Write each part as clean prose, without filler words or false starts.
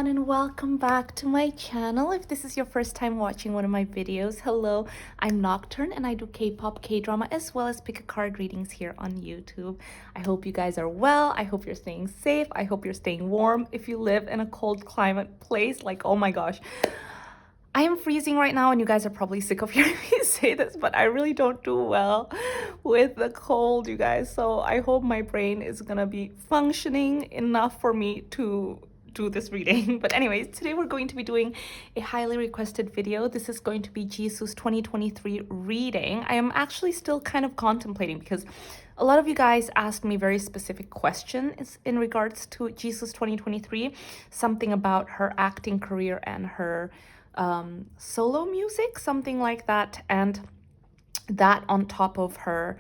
everyone, and welcome back to my channel. If this is your first time watching one of my videos, hello, I'm Nocturne and I do K-pop, K-drama, as well as pick a card readings here on YouTube. I hope you guys are well. I hope you're staying safe. I hope you're staying warm. If you live in a cold climate place, like, oh my gosh, I am freezing right now and you guys are probably sick of hearing me say this, but I really don't do well with the cold, you guys. So I hope my brain is gonna be functioning enough for me to do this reading. But anyways, today we're going to be doing a highly requested video. This is going to be Jisoo's 2023 reading. I am actually still kind of contemplating because a lot of you guys asked me very specific questions in regards to Jisoo's 2023, something about her acting career and her solo music, something like that, and that on top of her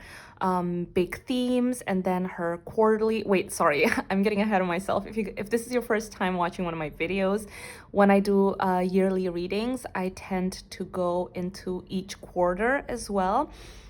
big themes, and then her quarterly, wait, sorry, I'm getting ahead of myself. If this is your first time watching one of my videos, when I do yearly readings, I tend to go into each quarter as well.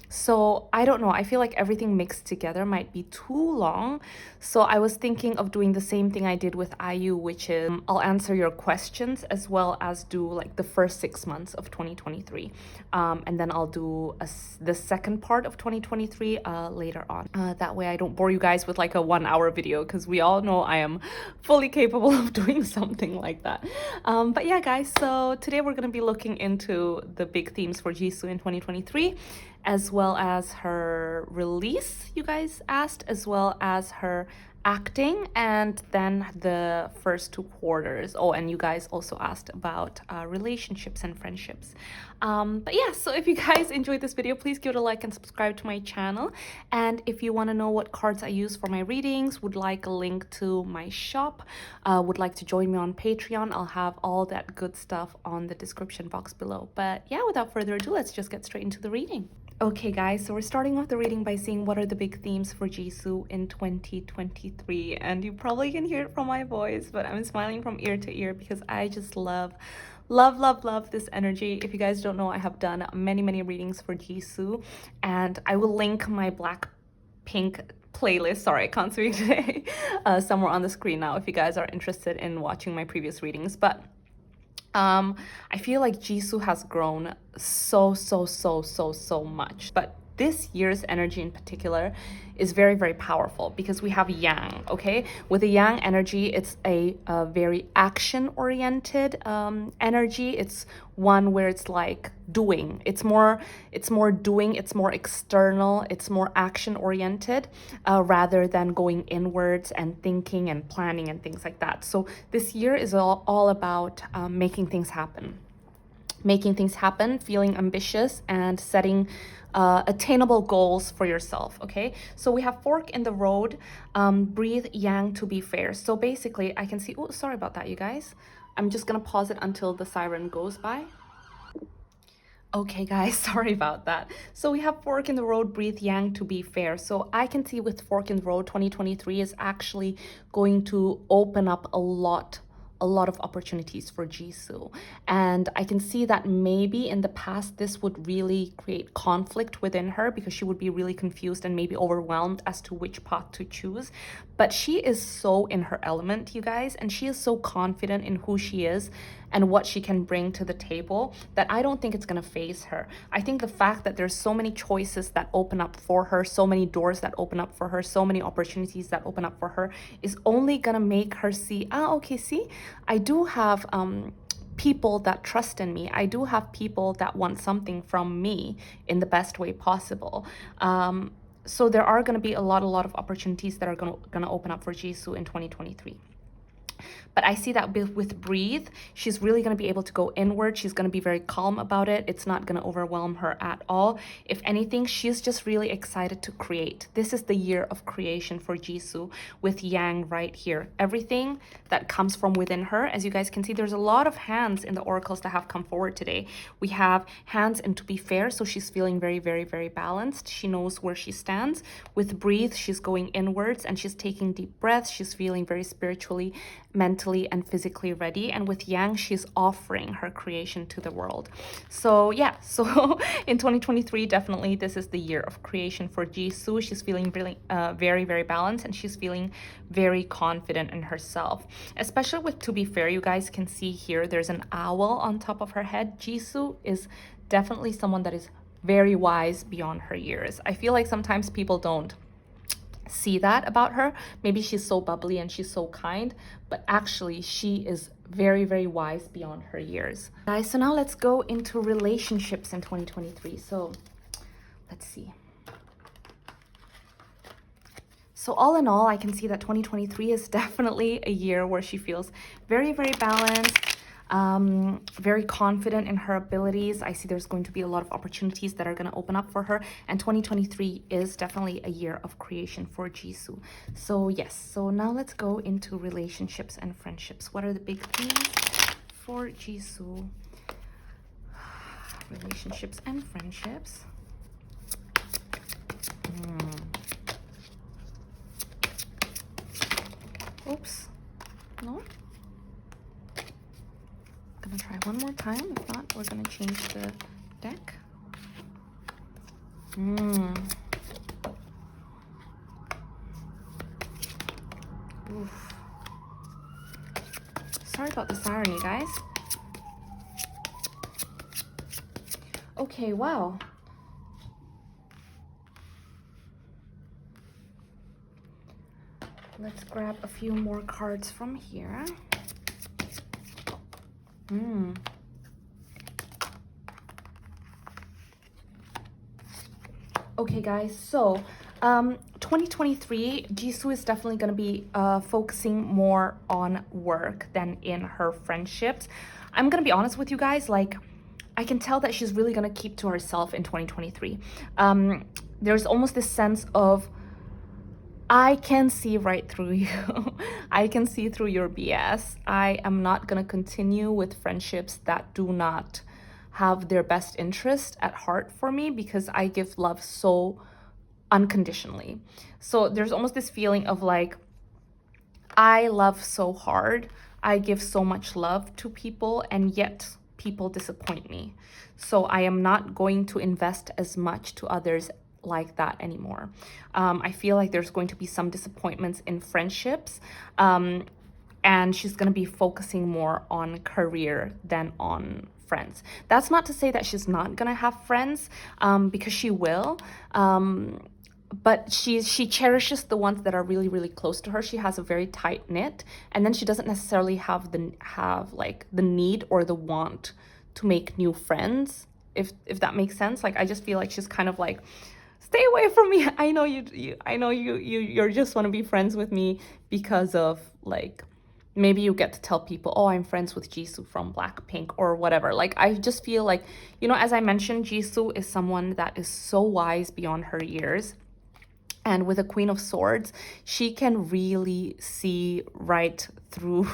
So I don't know, I feel like everything mixed together might be too long. So I was thinking of doing the same thing I did with IU, which is I'll answer your questions as well as do like the first 6 months of 2023. And then I'll do the second part of 2023 later on. That way I don't bore you guys with like a 1 hour video, because we all know I am fully capable of doing something like that. But yeah, guys, so today we're going to be looking into the big themes for Jisoo in 2023, as well as her release, you guys asked, as well as her acting, and then the first 2 quarters. Oh, and you guys also asked about relationships and friendships. But yeah, so if you guys enjoyed this video, please give it a like and subscribe to my channel. And if you want to know what cards I use for my readings, would like a link to my shop, would like to join me on Patreon, I'll have all that good stuff on the description box below. But yeah, without further ado, let's just get straight into the reading. Okay guys, so we're starting off the reading by seeing what are the big themes for Jisoo in 2023. And you probably can hear it from my voice, but I'm smiling from ear to ear because I just love this energy. If you guys don't know, I have done many readings for Jisoo, and I will link my Blackpink playlist, sorry I can't speak today, somewhere on the screen now if you guys are interested in watching my previous readings. But I feel like Jisoo has grown so much. But this year's energy in particular is very powerful because we have Yang, okay? With the Yang energy, it's a very action-oriented energy. It's one where it's like doing. It's more doing, it's more external, it's more action-oriented rather than going inwards and thinking and planning and things like that. So this year is all about making things happen. Feeling ambitious, and setting attainable goals for yourself, okay? So we have fork in the road, breathe, Yang to be fair. So basically I can see, oh, sorry about that, you guys. I'm just gonna pause it until the siren goes by. Okay guys, sorry about that. So we have fork in the road, breathe, Yang to be fair. So I can see with fork in the road, 2023 is actually going to open up a lot of opportunities for Jisoo. And I can see that maybe in the past this would really create conflict within her because she would be really confused and maybe overwhelmed as to which path to choose. But she is so in her element, you guys, and she is so confident in who she is and what she can bring to the table that I don't think it's gonna phase her. I think the fact that there's so many choices that open up for her, so many doors that open up for her, so many opportunities that open up for her is only gonna make her see, okay, see, I do have people that trust in me. I do have people that want something from me in the best way possible. So there are going to be a lot of opportunities that are going to open up for Jisoo in 2023. But I see that with breathe, she's really going to be able to go inward. She's going to be very calm about it. It's not going to overwhelm her at all. If anything, she's just really excited to create. This is the year of creation for Jisoo with Yang right here. Everything that comes from within her, as you guys can see, there's a lot of hands in the oracles that have come forward today. We have hands and to be fair, so she's feeling very balanced. She knows where she stands. With breathe, she's going inwards and she's taking deep breaths. She's feeling very spiritually mentally and physically ready, and with Yang, she's offering her creation to the world. So yeah, so in 2023, definitely this is the year of creation for Jisoo. She's feeling really very, very balanced, and she's feeling very confident in herself, especially with, to be fair, you guys can see here there's an owl on top of her head. Jisoo is definitely someone that is very wise beyond her years. I feel like sometimes people don't see that about her. Maybe she's so bubbly and she's so kind, but actually she is very, very wise beyond her years. Guys, so now let's go into relationships in 2023. So let's see. So all in all, I can see that 2023 is definitely a year where she feels very, very balanced, very confident in her abilities. I see there's going to be a lot of opportunities that are going to open up for her. And 2023 is definitely a year of creation for Jisoo. So yes, so now let's go into relationships and friendships. What are the big themes for Jisoo? Relationships and friendships. Oops. No? Gonna try one more time. If not, we're gonna change the deck. Oof. Sorry about the siren, you guys. Okay, wow. Let's grab a few more cards from here. Okay, guys, so 2023, Jisoo is definitely going to be focusing more on work than in her friendships. I'm going to be honest with you guys, like, I can tell that she's really going to keep to herself in 2023. There's almost this sense of, I can see right through you. I can see through your BS. I am not going to continue with friendships that do not have their best interest at heart for me, because I give love so unconditionally. So there's almost this feeling of like, I love so hard. I give so much love to people, and yet people disappoint me. So I am not going to invest as much to others like that anymore. I feel like there's going to be some disappointments in friendships, and she's going to be focusing more on career than on friends. That's not to say that she's not going to have friends, because she will, but she cherishes the ones that are really, really close to her. She has a very tight knit, and then she doesn't necessarily have the need or the want to make new friends, if that makes sense. Like, I just feel like she's kind of like, stay away from me. I know you just want to be friends with me because of, like, maybe you get to tell people, oh, I'm friends with Jisoo from Blackpink or whatever. Like, I just feel like, you know, as I mentioned, Jisoo is someone that is so wise beyond her years. And with a Queen of Swords, she can really see right through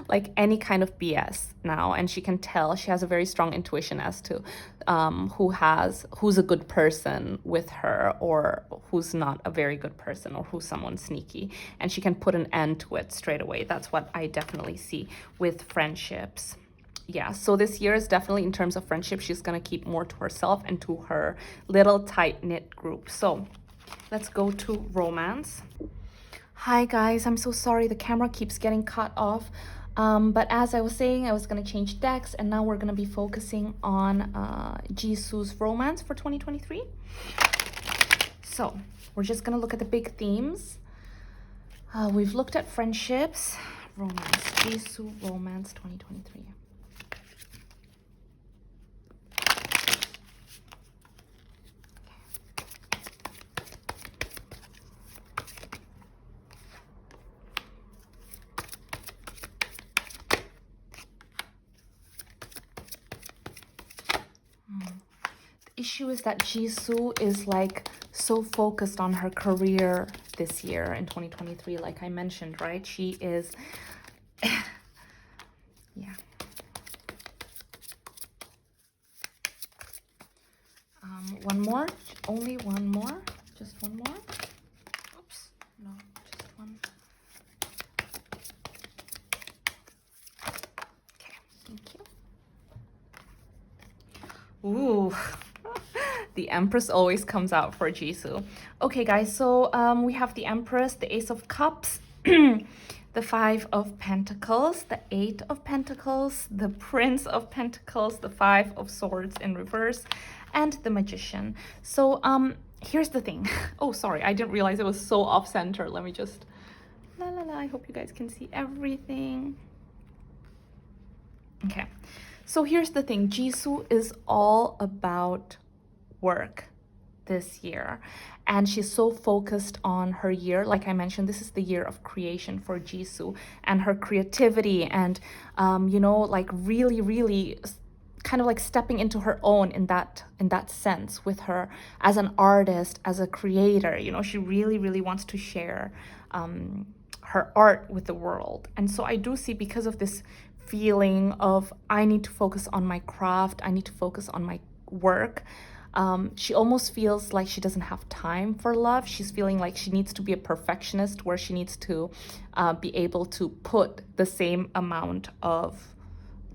like any kind of BS now. And she can tell, she has a very strong intuition as to who's a good person with her, or who's not a very good person, or who's someone sneaky. And she can put an end to it straight away. That's what I definitely see with friendships. Yeah, so this year is definitely, in terms of friendship, she's going to keep more to herself and to her little tight-knit group. So let's go to romance. Hi guys, I'm so sorry, the camera keeps getting cut off. But as I was saying, I was going to change decks, and now we're going to be focusing on Jisoo's romance for 2023. So we're just going to look at the big themes. We've looked at friendships, romance, Jisoo romance 2023. Issue is that Jisoo is like so focused on her career this year in 2023, like I mentioned, right? She is yeah. One more, only one more, just one more. Oops, no, just one. The Empress always comes out for Jisoo. Okay, guys, so we have the Empress, the Ace of Cups, the Five of Pentacles, the Eight of Pentacles, the Prince of Pentacles, the Five of Swords in reverse, and the Magician. So here's the thing. Oh, sorry, I didn't realize it was so off center. Let me just, la la la, I hope you guys can see everything. Okay, so here's the thing. Jisoo is all about work this year, and she's so focused on her year. Like I mentioned, this is the year of creation for Jisoo, and her creativity and you know, like really kind of like stepping into her own in that sense with her as an artist, as a creator. You know, she really wants to share her art with the world. And so I do see, because of this feeling of I need to focus on my craft, I need to focus on my work, she almost feels like she doesn't have time for love. She's feeling like she needs to be a perfectionist, where she needs to be able to put the same amount of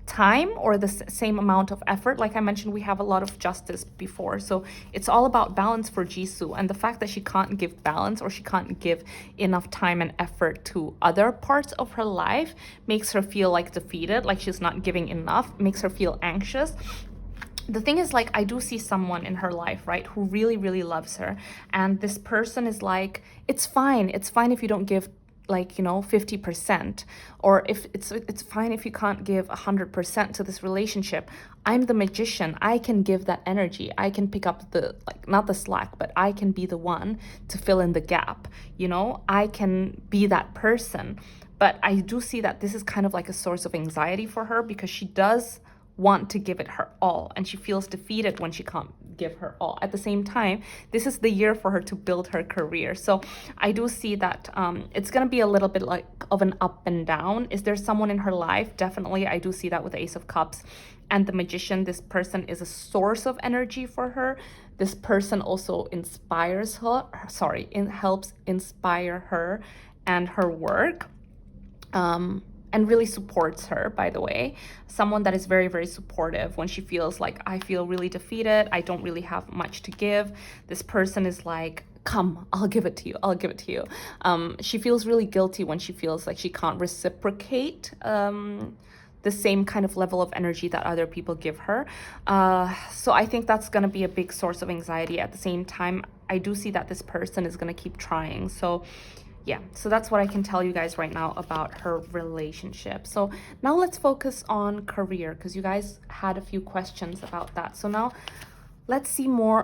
time or the same amount of effort. Like I mentioned, we have a lot of justice before, so it's all about balance for Jisoo. And the fact that she can't give balance, or she can't give enough time and effort to other parts of her life, makes her feel like defeated, like she's not giving enough, makes her feel anxious. The thing is, like, I do see someone in her life, right, who really loves her, and this person is like, it's fine if you don't give, like, you know, 50%, or if it's fine if you can't give 100% to this relationship. I'm the Magician. I can give that energy. I can pick up the, like, not the slack, but I can be the one to fill in the gap. You know, I can be that person. But I do see that this is kind of like a source of anxiety for her, because she does want to give it her all, and she feels defeated when she can't give her all. At the same time, this is the year for her to build her career. So I do see that it's gonna be a little bit like of an up and down. Is there someone in her life? Definitely, I do see that with the Ace of Cups and the Magician. This person is a source of energy for her. This person also inspires her, helps inspire her and her work. And really supports her, by the way. Someone that is very supportive when she feels like, I feel really defeated, I don't really have much to give. This person is like, come, I'll give it to you, I'll give it to you. She feels really guilty when she feels like she can't reciprocate the same kind of level of energy that other people give her. So I think that's gonna be a big source of anxiety. At the same time, I do see that this person is gonna keep trying. So yeah, so that's what I can tell you guys right now about her relationship. So now let's focus on career, because you guys had a few questions about that. So now let's see more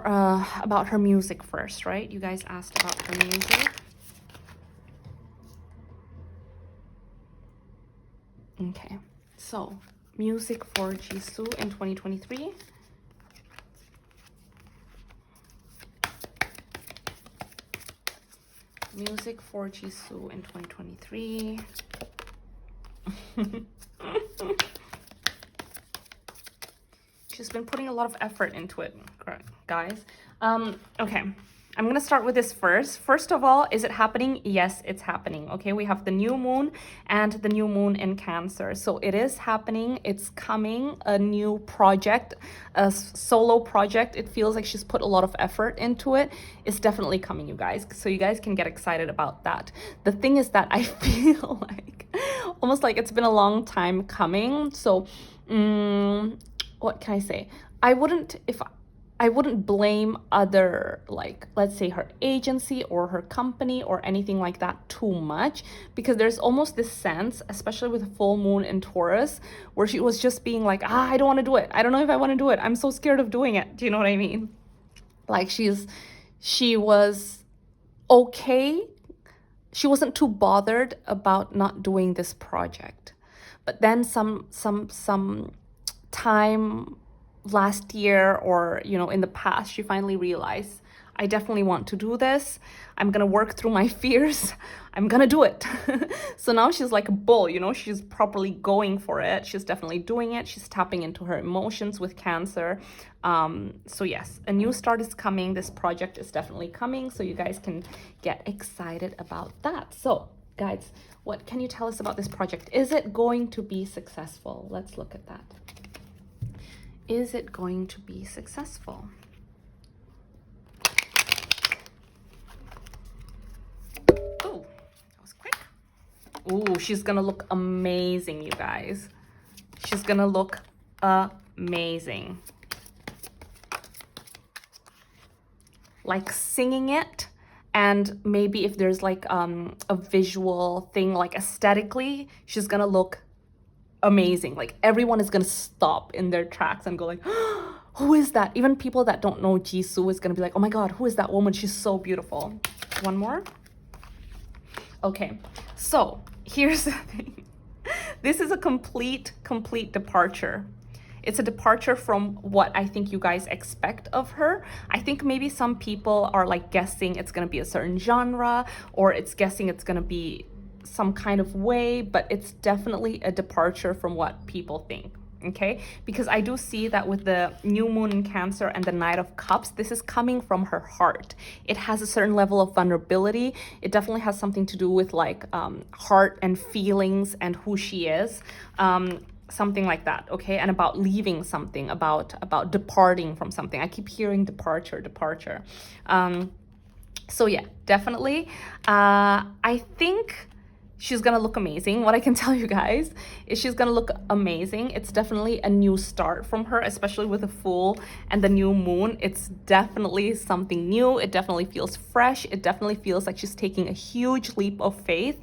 about her music first, right? You guys asked about her music. Okay, so music for Jisoo in 2023. Music for Jisoo in 2023. She's been putting a lot of effort into it, guys. Okay, I'm gonna start with this first. First of all, is it happening? Yes, it's happening. Okay, we have the new moon and the new moon in Cancer. So it is happening, it's coming, a new project, a solo project. It feels like she's put a lot of effort into it. It's definitely coming, you guys. So you guys can get excited about that. The thing is that I feel like, almost like it's been a long time coming. So, what can I say? I wouldn't blame other, like, let's say her agency or her company or anything like that too much, because there's almost this sense, especially with full moon in Taurus, where she was just being like, I don't want to do it. I don't know if I want to do it. I'm so scared of doing it. Do you know what I mean? Like, she was okay. She wasn't too bothered about not doing this project. But then some time last year, or, you know, in the past, she finally realized, I definitely want to do this. I'm gonna work through my fears. I'm gonna do it. So now she's like a bull, you know, she's properly going for it. She's definitely doing it. She's tapping into her emotions with Cancer. So yes, a new start is coming. This project is definitely coming. So you guys can get excited about that. So guys, what can you tell us about this project? Is it going to be successful? Let's look at that. Is it going to be successful? Ooh, she's gonna look amazing, you guys. She's gonna look amazing. Like singing it, and maybe if there's like a visual thing, like aesthetically, she's gonna look amazing. Like everyone is gonna stop in their tracks and go like, who is that? Even people that don't know Jisoo is gonna be like, oh my god, who is that woman? She's so beautiful. One more. Okay, so here's the thing. This is a complete departure. It's a departure from what I think you guys expect of her. I think maybe some people are like guessing it's gonna be a certain genre, or it's guessing it's gonna be some kind of way, but it's definitely a departure from what people think. Okay, because I do see that with the new moon in Cancer and the Knight of Cups, this is coming from her heart. It has a certain level of vulnerability. It definitely has something to do with like heart and feelings and who she is, something like that. Okay, and about leaving something, about departing from something. I keep hearing departure. So yeah, definitely. I think she's gonna look amazing. What I can tell you guys is she's gonna look amazing. It's definitely a new start from her, especially with the full and the new moon. It's definitely something new. It definitely feels fresh. It definitely feels like she's taking a huge leap of faith.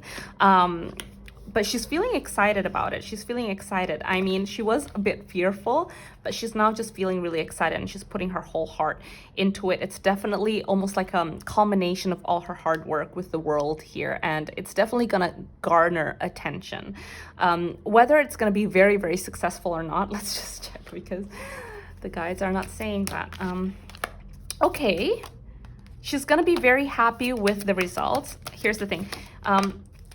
But she's feeling excited about it. She's feeling excited. I mean, she was a bit fearful, but she's now just feeling really excited, and she's putting her whole heart into it. It's definitely almost like a culmination of all her hard work with the world here, and it's definitely gonna garner attention. Whether it's gonna be very, very successful or not, let's just check, because the guides are not saying that. Okay, she's gonna be very happy with the results. Here's the thing.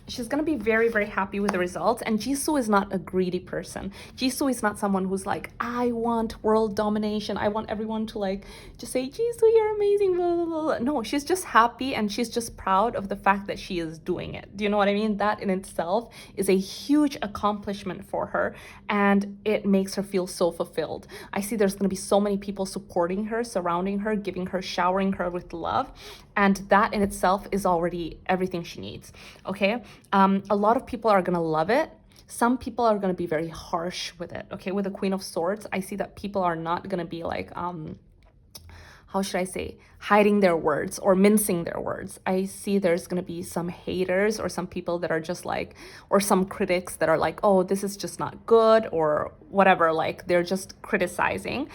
She's gonna be very, very happy with the results. And Jisoo is not a greedy person. Jisoo is not someone who's like, I want world domination. I want everyone to like just say, Jisoo, you're amazing, blah, blah, blah. No, she's just happy, and she's just proud of the fact that she is doing it. Do you know what I mean? That in itself is a huge accomplishment for her, and it makes her feel so fulfilled. I see there's gonna be so many people supporting her, surrounding her, giving her, showering her with love. And that in itself is already everything she needs. Okay, a lot of people are gonna love it. Some people are gonna be very harsh with it. Okay, with the Queen of Swords, I see that people are not gonna be like how should I say, hiding their words or mincing their words. I see there's gonna be some haters, or some people that are just like, or some critics that are like, oh, this is just not good, or whatever, like they're just criticizing.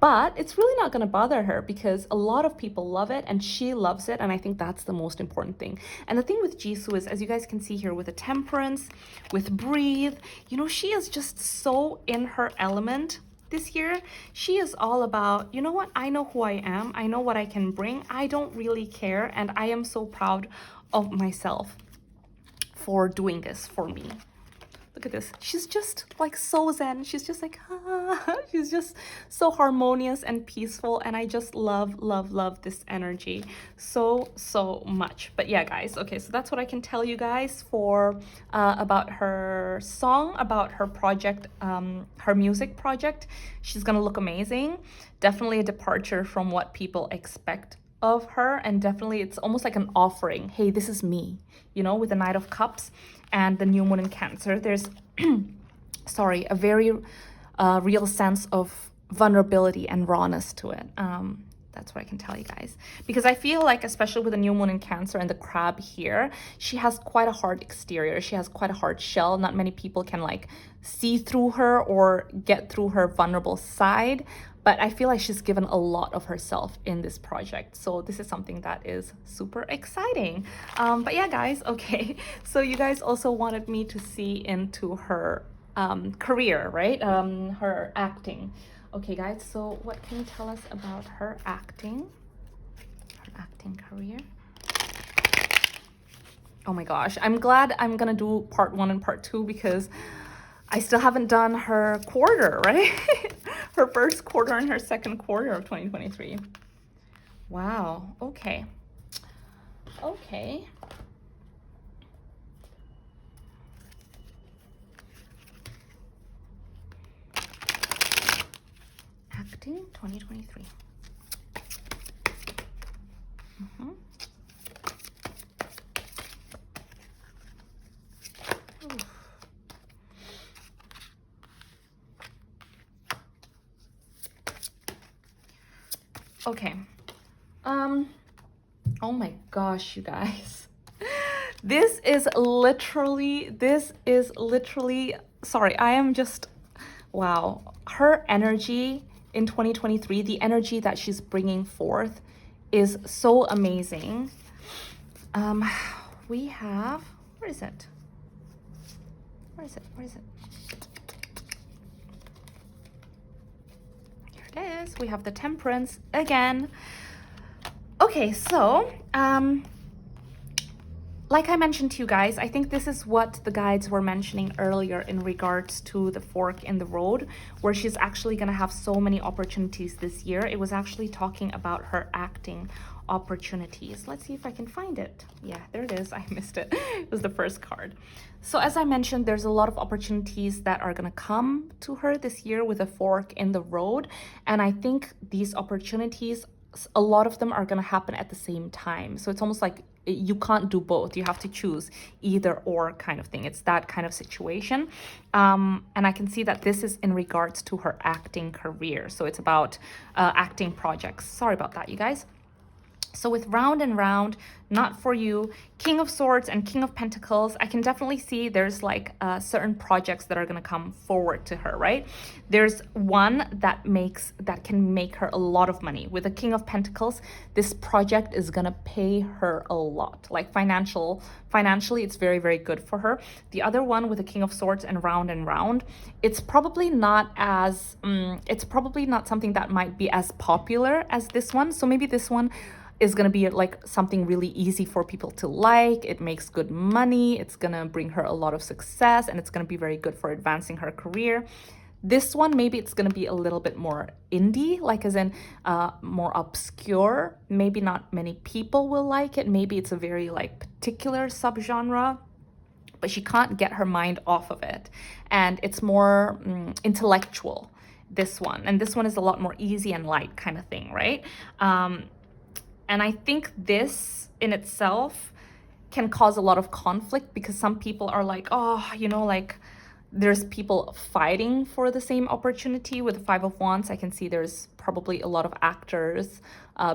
But it's really not going to bother her, because a lot of people love it and she loves it. And I think that's the most important thing. And the thing with Jisoo is, as you guys can see here, with the Temperance, with Breathe, you know, she is just so in her element this year. She is all about, you know what, I know who I am. I know what I can bring. I don't really care. And I am so proud of myself for doing this for me. Look at this. She's just like so zen. She's just like, ah. She's just so harmonious and peaceful. And I just love, love, love this energy so, so much. But yeah, guys. Okay, so that's what I can tell you guys for about her song, about her project, her music project. She's gonna look amazing. Definitely a departure from what people expect of her, and definitely it's almost like an offering. Hey, this is me, you know, with the Knight of Cups and the new moon in Cancer. There's sorry, a very real sense of vulnerability and rawness to it. That's what I can tell you guys, because I feel like, especially with the new moon in Cancer and the crab here, she has quite a hard exterior. She has quite a hard shell. Not many people can like see through her or get through her vulnerable side. But I feel like she's given a lot of herself in this project. So this is something that is super exciting. But yeah, guys, okay. So you guys also wanted me to see into her career, right? Her acting. Okay, guys, so what can you tell us about her acting career? Oh my gosh, I'm glad I'm gonna do part 1 and part 2, because I still haven't done her quarter, right? Her first quarter and her second quarter of 2023. Wow, okay. Okay. Acting 2023. Okay. Oh my gosh, you guys. This is literally, sorry, I am just, wow. Her energy in 2023, the energy that she's bringing forth is so amazing. We have, where is it? Where is it? Where is it? Here it is. We have the Temperance again. Okay, so, like I mentioned to you guys, I think this is what the guides were mentioning earlier in regards to the fork in the road, where she's actually going to have so many opportunities this year. It was actually talking about her acting opportunities. Let's see if I can find it. Yeah, there it is. I missed it. It was the first card. So as I mentioned, there's a lot of opportunities that are going to come to her this year with a fork in the road. And I think these opportunities, a lot of them are going to happen at the same time. So it's almost like you can't do both. You have to choose either or kind of thing. It's that kind of situation. And I can see that this is in regards to her acting career. So it's about acting projects. Sorry about that, you guys. So with Round and Round, Not For You, King of Swords and King of Pentacles, I can definitely see there's like certain projects that are going to come forward to her, right? There's one that can make her a lot of money. With the King of Pentacles, this project is going to pay her a lot. Like financially, it's very, very good for her. The other one with the King of Swords and Round, it's probably not something that might be as popular as this one. So maybe this one is going to be like something really easy for people to like. It makes good money. It's going to bring her a lot of success, and it's going to be very good for advancing her career. This one, maybe it's going to be a little bit more indie, like as in more obscure. Maybe not many people will like it. Maybe it's a very like particular subgenre, but she can't get her mind off of it. And it's more intellectual, this one. And this one is a lot more easy and light kind of thing, right? And I think this in itself can cause a lot of conflict, because some people are like, oh, like there's people fighting for the same opportunity. With the Five of Wands, I can see there's probably a lot of actors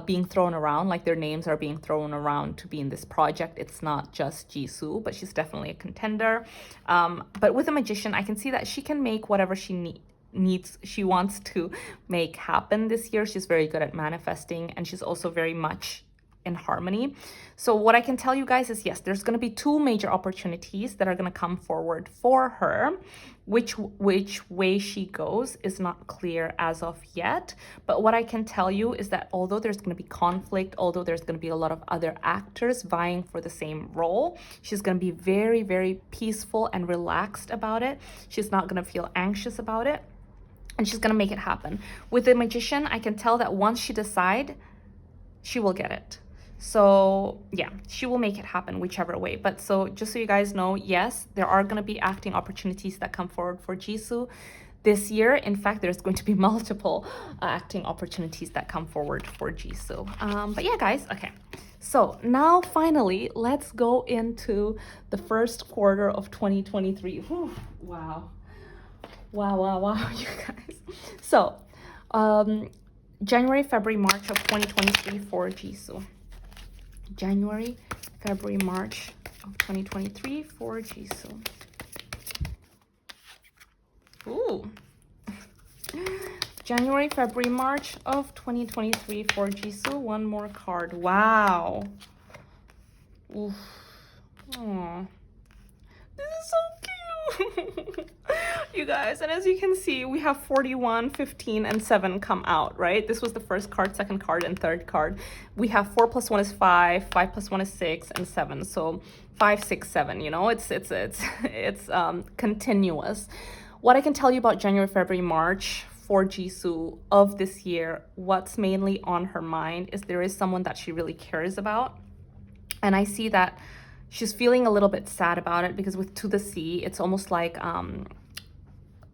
being thrown around, like their names are being thrown around to be in this project. It's not just Jisoo, but she's definitely a contender. But with the Magician, I can see that she can make whatever she wants to make happen this year. She's very good at manifesting, and she's also very much in harmony. So what I can tell you guys is, yes, there's going to be two major opportunities that are going to come forward for her. Which way she goes is not clear as of yet, but what I can tell you is that although there's going to be conflict, although there's going to be a lot of other actors vying for the same role, she's going to be very, very peaceful and relaxed about it. She's not going to feel anxious about it, and she's going to make it happen. With the Magician, I can tell that once she decides, she will get it. So yeah, she will make it happen whichever way. But so just so you guys know, yes, there are going to be acting opportunities that come forward for Jisoo this year. In fact, there's going to be multiple acting opportunities that come forward for Jisoo. But yeah, guys, okay. So now finally, let's go into the first quarter of 2023. Whew, wow. Wow, you guys. So, January, February, March of 2023 for Jisoo. January, February, March of 2023 for Jisoo. Ooh. January, February, March of 2023 for Jisoo. One more card. Wow. Oof. Aww. This is so cute. You guys, and as you can see, we have 41, 15, and 7 come out, right? This was the first card, second card, and third card. We have 4 plus 1 is 5, 5 plus 1 is 6, and 7. So 5, 6, 7, it's continuous. What I can tell you about January, February, March for Jisoo of this year, what's mainly on her mind is there is someone that she really cares about. And I see that she's feeling a little bit sad about it, because with To the Sea, it's almost like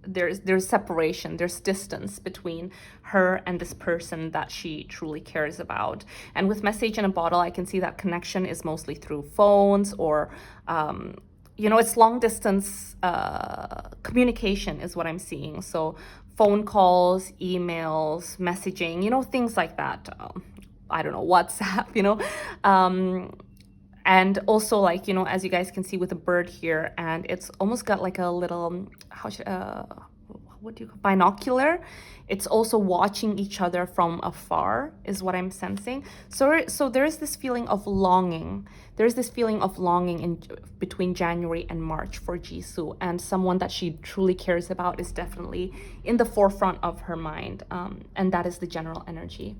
there's separation, there's distance between her and this person that she truly cares about. And with Message in a Bottle, I can see that connection is mostly through phones, or it's long distance communication is what I'm seeing. So phone calls, emails, messaging, you know, things like that. I don't know, WhatsApp, you know. And also, like, you know, as you guys can see with the bird here, and it's almost got like a little, what do you call, binocular. It's also watching each other from afar is what I'm sensing. So there's this feeling of longing. There's this feeling of longing in between January and March for Jisoo, and someone that she truly cares about is definitely in the forefront of her mind, and that is the general energy.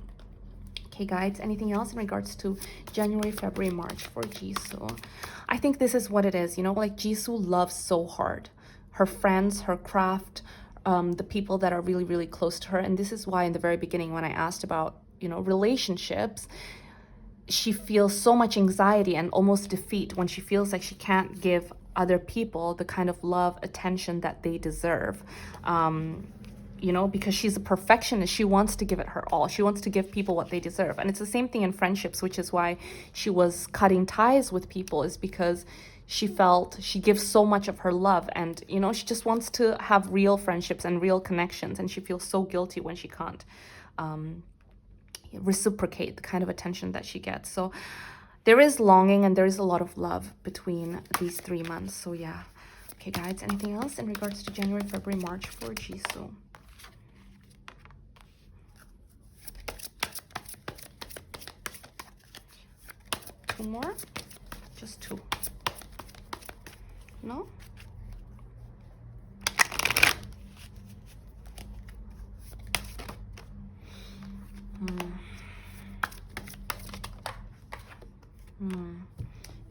Okay, guys, anything else in regards to January, February, March for Jisoo? I think this is what it is, you know, like Jisoo loves so hard her friends, her craft, the people that are really, really close to her. And this is why in the very beginning, when I asked about, you know, relationships, she feels so much anxiety and almost defeat when she feels like she can't give other people the kind of love, attention that they deserve. You know, because she's a perfectionist. She wants to give it her all. She wants to give people what they deserve. And it's the same thing in friendships, which is why she was cutting ties with people, is because she felt she gives so much of her love, and, you know, she just wants to have real friendships and real connections, and she feels so guilty when she can't reciprocate the kind of attention that she gets. So there is longing and there is a lot of love between these 3 months. So yeah. Okay, guys, anything else in regards to January, February, March for Jisoo? Two more? Just two. No?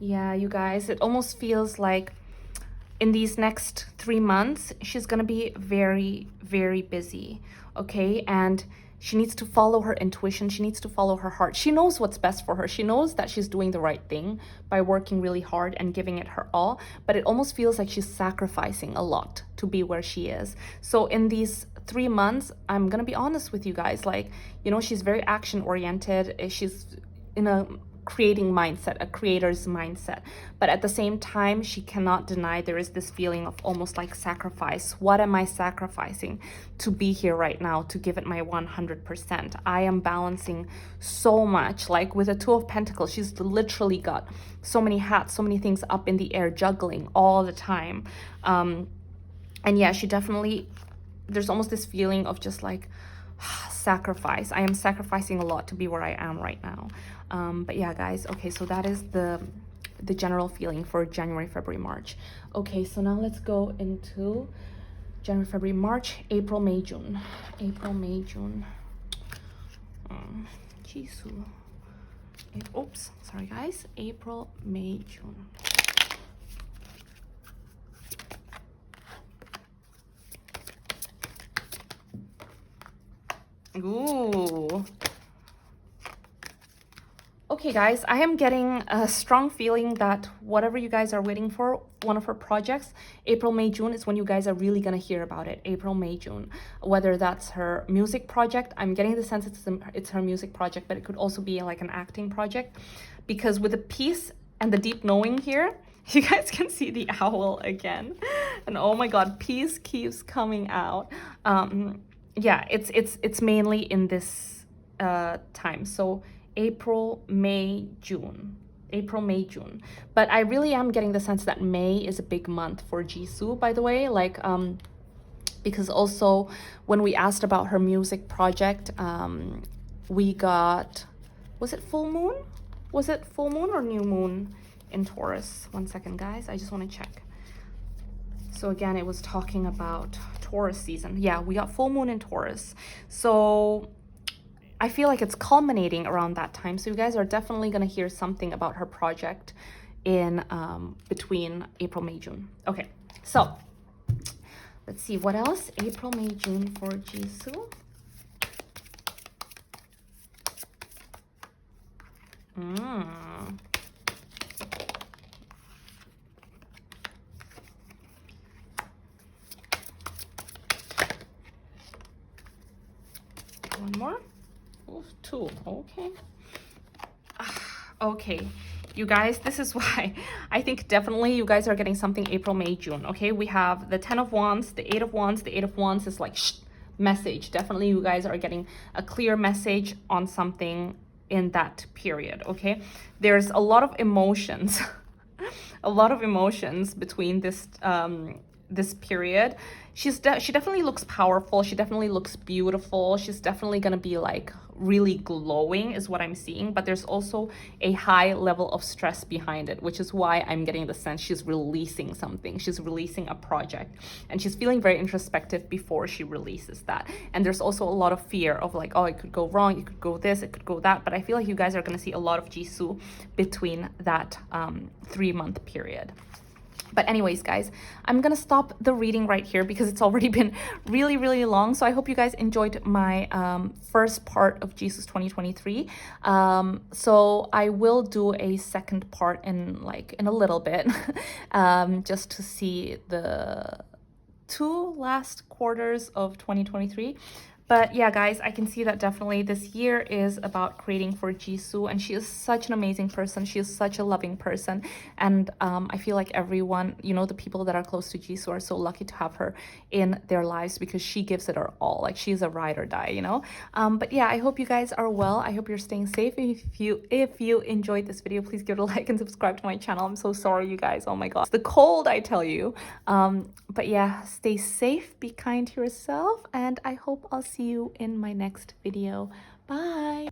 Yeah, you guys, it almost feels like in these next 3 months, she's gonna be very, very busy, okay? And she needs to follow her intuition. She needs to follow her heart. She knows what's best for her. She knows that she's doing the right thing by working really hard and giving it her all, but it almost feels like she's sacrificing a lot to be where she is. So in these 3 months, I'm gonna be honest with you guys, like, you know, she's very action oriented. She's in a creating mindset, a creator's mindset, but at the same time she cannot deny there is this feeling of almost like sacrifice. What am I sacrificing to be here right now, to give it my 100%? I am balancing so much, like with a Two of Pentacles, she's literally got so many hats, so many things up in the air, juggling all the time. And yeah, she definitely, there's almost this feeling of just like sacrifice. I am sacrificing a lot to be where I am right now. But yeah, guys, okay, so that is the general feeling for January, February, March. Okay, so now let's go into January, February, March, April, May, June. April, May, June. Jisoo. Oops, sorry guys. April, May, June. Ooh. Okay, guys, I am getting a strong feeling that whatever you guys are waiting for, one of her projects, April, May, June, is when you guys are really going to hear about it. April, May, June. Whether that's her music project, I'm getting the sense it's her music project, but it could also be like an acting project. Because with the peace and the deep knowing here, you guys can see the owl again. And oh my god, peace keeps coming out. Yeah, it's mainly in this time. So April, May, June. April, May, June. But I really am getting the sense that May is a big month for Jisoo, by the way. Like, because also when we asked about her music project, we got, was it full moon? Was it full moon or new moon in Taurus? 1 second, guys. I just want to check. So again, it was talking about Taurus season. Yeah, we got full moon in Taurus. So I feel like it's culminating around that time. So you guys are definitely going to hear something about her project in between April, May, June. Okay, so let's see what else. April, May, June for Jisoo. One more. Ooh, two. Okay. Okay, you guys, this is why I think definitely you guys are getting something April, May, June. Okay, we have the 10 of Wands, the 8 of Wands. The 8 of Wands is like message. Definitely you guys are getting a clear message on something in that period, okay? There's a lot of emotions, a lot of emotions between this period. She definitely looks powerful. She definitely looks beautiful. She's definitely gonna be like really glowing is what I'm seeing, but there's also a high level of stress behind it, which is why I'm getting the sense she's releasing something. She's releasing a project, and she's feeling very introspective before she releases that. And there's also a lot of fear of like, oh, it could go wrong, it could go this, it could go that. But I feel like you guys are going to see a lot of Jisoo between that 3-month period. But anyways, guys, I'm gonna stop the reading right here because it's already been really, really long. So I hope you guys enjoyed my first part of Jisoo's 2023. So I will do a second part in a little bit, just to see the 2 last quarters of 2023. But yeah, guys, I can see that definitely this year is about creating for Jisoo, and she is such an amazing person. She is such a loving person, and I feel like everyone, the people that are close to Jisoo are so lucky to have her in their lives because she gives it her all. Like, she's a ride or die. But yeah, I hope you guys are well. I hope you're staying safe. If you enjoyed this video, please give it a like and subscribe to my channel. I'm so sorry, you guys. Oh my god, it's the cold, I tell you. But yeah, stay safe, be kind to yourself, and I hope I'll see you in my next video. Bye.